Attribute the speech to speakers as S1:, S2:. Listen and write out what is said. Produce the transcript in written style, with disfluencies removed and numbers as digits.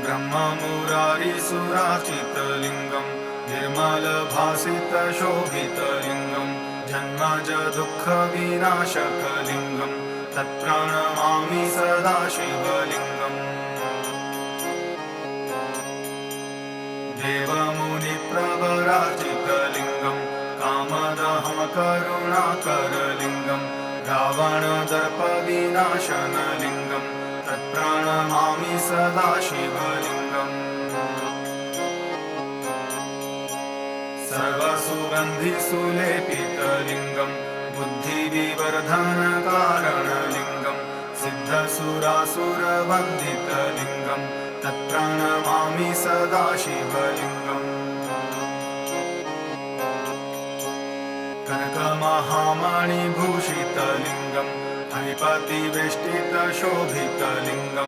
S1: ब्रह्ममुरारिसुराचितलिङ्गं निर्मलभासितशोभितलिङ्गं जन्मज दुःखविनाशकलिङ्गं तत्प्रणमामि सदा शिवलिङ्गम्। देवमुनिप्रवराजितलिङ्गं कामदहं करुणाकरलिङ्गं रावणदर्पविनाशनलिङ्गं तत्प्रणमामि सदा शिवलिङ्गम्। सर्वसुगन्धिसुलेपितलिङ्गं बुद्धिविवर्धनकारणलिङ्गं सिद्धसुरासुरवन्दितलिङ्गं तत्प्रणमामि सदा शिवलिङ्गम्। कनकमहामणिभूषितलिङ्गं फणिपतिवेष्टितशोभितलिङ्गं